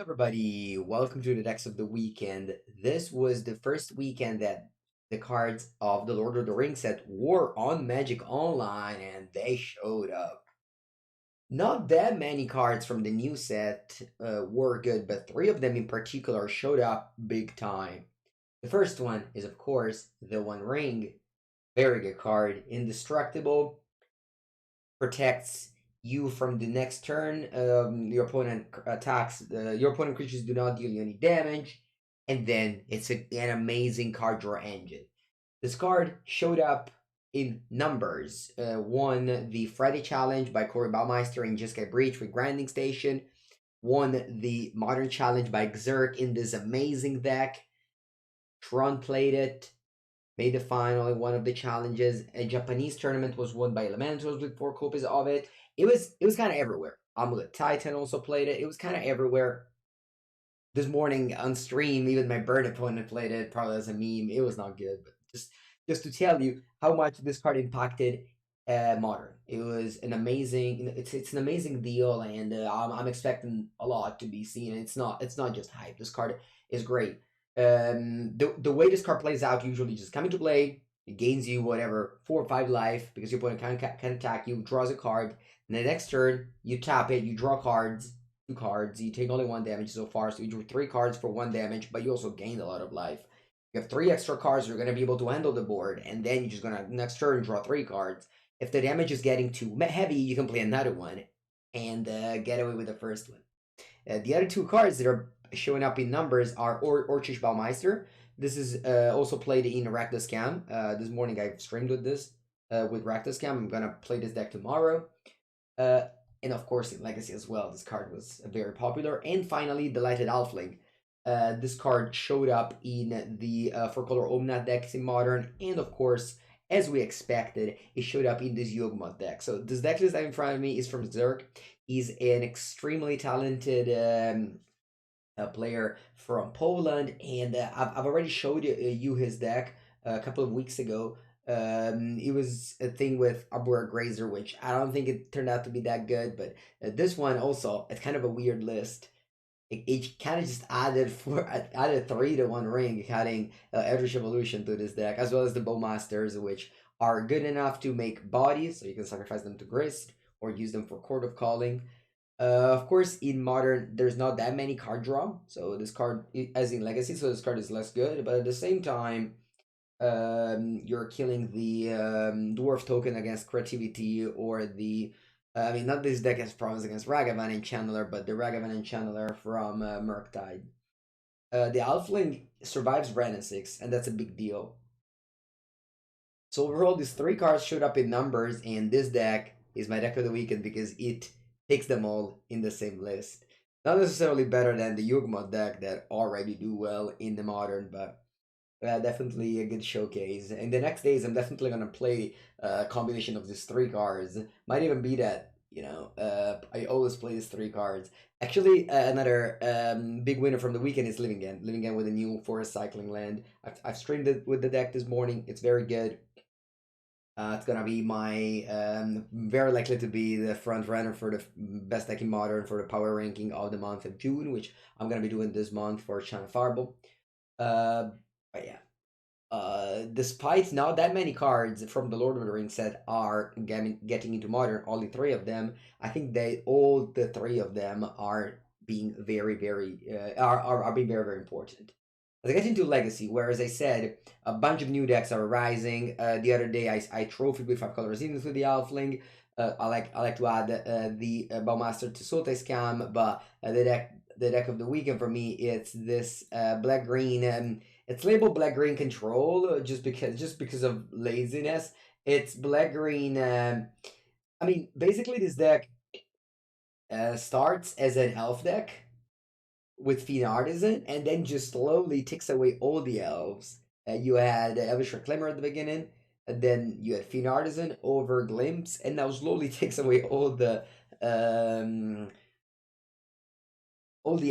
Everybody, welcome to the decks of the weekend. This was the first weekend that the cards of the Lord of the Rings set were on Magic Online and they showed up. Not that many cards from the new set were good, but three of them in particular showed up big time. The first one is, of course, the One Ring. Very good card. Indestructible. Protects you from the next turn. Your opponent attacks. Your opponent creatures do not deal you any damage, and then it's an amazing card draw engine. This card showed up in numbers. Won the Friday Challenge by Corey Baumeister in Jeskai Breach with Grinding Station. Won the Modern Challenge by Xerk in this amazing deck. Tron played it, made the final in one of the challenges. A Japanese tournament was won by Elementals with 4 copies of it. It was kind of everywhere. Amulet Titan also played it. It was kind of everywhere. This morning on stream, even my bird opponent played it, probably as a meme. It was not good, but just to tell you how much this card impacted Modern. It was an amazing. It's an amazing deal, and I'm expecting a lot to be seen. It's not just hype. This card is great. The way this card plays out usually just come into play. It gains you whatever 4 or 5 life because your opponent can attack you. Draws a card. And the next turn you tap it. You draw cards. 2 cards. You take only 1 damage so far. So you drew 3 cards for 1 damage, but you also gained a lot of life. You have 3 extra cards. You're gonna be able to handle the board, and then you're just gonna next turn draw 3 cards. If the damage is getting too heavy, you can play another one and get away with the first one. The other 2 cards that are showing up in numbers are Orchish Baumeister. This is also played in Rakdos Scam. This morning I streamed with this, with Rakdos Scam. I'm gonna play this deck tomorrow. And of course in Legacy as well. This card was very popular. And finally, Delighted Alfling. This card showed up in the 4-color Omnath decks in Modern, and of course, as we expected, it showed up in this Yugmoth deck. So this deck list in front of me is from Xerk. He's an extremely talented player from Poland, and I've already showed you his deck a couple of weeks ago. It was a thing with Arbor Grazer, which I don't think it turned out to be that good, but this one also, it's kind of a weird list. It kind of just added 3 to One Ring, adding Eldritch Evolution to this deck, as well as the Bowmasters, which are good enough to make bodies, so you can sacrifice them to Grist or use them for Court of Calling. Of course, in Modern, there's not that many card draw, so this card, as in Legacy, so this card is less good, but at the same time, you're killing the Dwarf token against Creativity, or the I mean, not this deck has problems against Ragavan and Channeler, but the Ragavan and Channeler from Murktide. The Alfling survives Ren 6, and that's a big deal. So overall, these 3 cards showed up in numbers, and this deck is my deck of the weekend because it takes them all in the same list. Not necessarily better than the Yugmoth deck that already do well in the Modern, but definitely a good showcase. In the next days, I'm definitely gonna play a combination of these 3 cards. Might even be that, I always play these 3 cards. Actually, another big winner from the weekend is Living End. Living End with a new Forest Cycling land. I've streamed it with the deck this morning. It's very good. It's gonna be my very likely to be the front runner for the best deck in Modern for the power ranking of the month of June, which I'm gonna be doing this month for China Farble. But yeah, despite not that many cards from the Lord of the Rings set are getting into Modern, only 3 of them. I think all the 3 of them are being very are being very important. As I get into Legacy, where, as I said, a bunch of new decks are arising. The other day, I trophied with 5 colors into the Alfling. I like to add the Bowmaster to Sultai Scam, but the deck of the weekend for me, it's this black green. It's labeled black green control just because of laziness. It's black green. I mean, basically, this deck starts as an elf deck with Fiend Artisan, and then just slowly takes away all the elves. You had Elvish Reclaimer at the beginning, and then you had Fiend Artisan over Glimpse, and now slowly takes away all the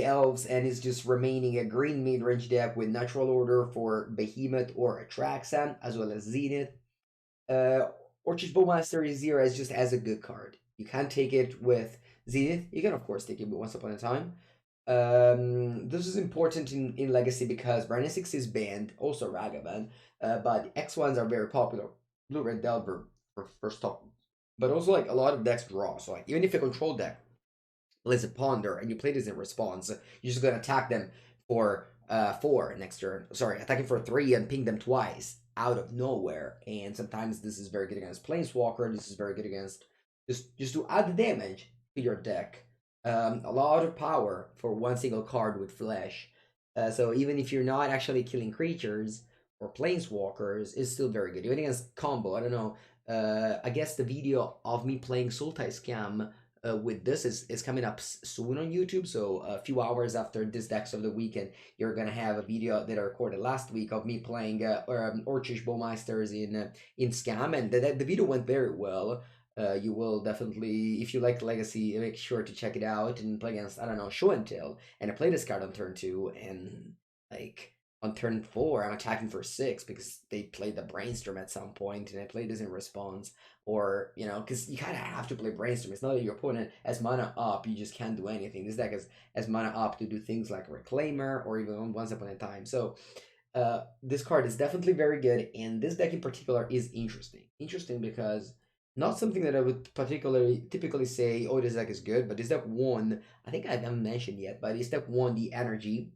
elves, and is just remaining a green mid-range deck with Natural Order for Behemoth or Atraxa, as well as Zenith. Orchid Bowmaster is here as a good card. You can't take it with Zenith. You can, of course, take it with Once Upon a Time. This is important in Legacy because Brand 6 is banned, also Ragavan, but X1s are very popular. Blue Red Delver for stop, but also like a lot of decks draw. So like even if you control deck plays a Ponder and you play this in response, you're just gonna attack them for 4 next turn. Sorry, attacking for 3 and ping them twice out of nowhere. And sometimes this is very good against Planeswalker. This is very good against just to add damage to your deck. A lot of power for one single card with Flash. So even if you're not actually killing creatures or Planeswalkers, it's still very good. Even against combo, I don't know. I guess the video of me playing Sultai Scam with this is coming up soon on YouTube. So a few hours after this decks of the weekend, you're gonna have a video that I recorded last week of me playing Orcish Bowmeisters in Scam, and the video went very well. You will definitely, if you like Legacy, make sure to check it out and play against, I don't know, Show and Tell. And I played this card on turn 2, and like on turn 4, I'm attacking for 6 because they played the Brainstorm at some point, and I played this in response. Or, you know, because you kind of have to play Brainstorm. It's not that your opponent has mana up, you just can't do anything. This deck has mana up to do things like Reclaimer or even Once Upon a Time. So this card is definitely very good, and this deck in particular is interesting. Interesting because not something that I would particularly typically say, oh, this deck is good, but this deck won, I think I haven't mentioned yet, but this deck won the Energy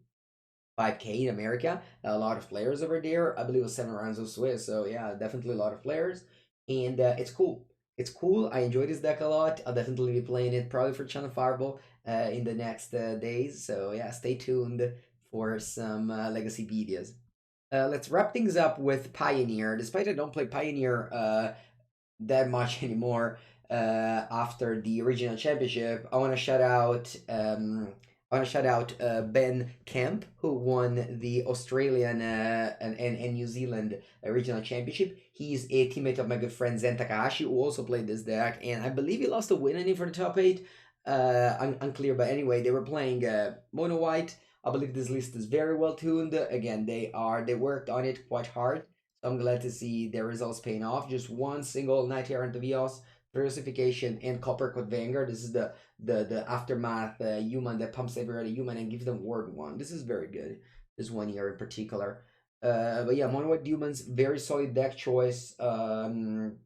5K in America. A lot of players over there. I believe it was 7 rounds of Swiss. So yeah, definitely a lot of players, and it's cool. It's cool. I enjoy this deck a lot. I'll definitely be playing it probably for Channel Fireball in the next days. So yeah, stay tuned for some Legacy videos. Let's wrap things up with Pioneer. Despite I don't play Pioneer that much anymore after the regional championship. I want to shout out Ben Kemp, who won the Australian and New Zealand regional championship. He's a teammate of my good friend Zen Takahashi, who also played this deck, and I believe he lost a win in for the top 8. Unclear, but anyway, they were playing mono white. I believe this list is very well tuned. Again, they worked on it quite hard. So I'm glad to see their results paying off. Just one single Knight Errant of Eos, Diversification, and Coppercut Vanguard. This is the aftermath human that pumps every other human and gives them ward 1. This is very good. This one here in particular. But yeah, mono white humans, very solid deck choice. You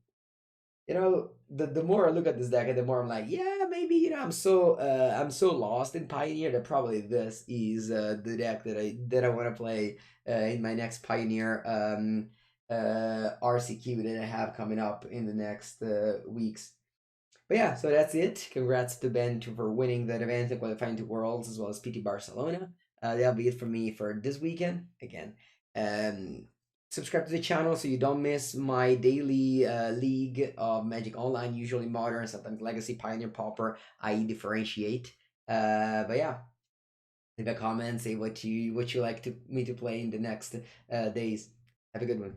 know, the more I look at this deck, the more I'm like, yeah, maybe, you know, I'm so lost in Pioneer that probably this is the deck that I want to play in my next Pioneer RCQ that I have coming up in the next weeks. But yeah, so that's it. Congrats to Ben for winning that event and qualifying to Worlds as well as PT Barcelona. That'll be it for me for this weekend. Again, um, subscribe to the channel so you don't miss my daily league of Magic Online, usually Modern, sometimes Legacy, Pioneer, Pauper. I differentiate. But yeah, leave a comment, say what you like to me to play in the next days. Have a good one.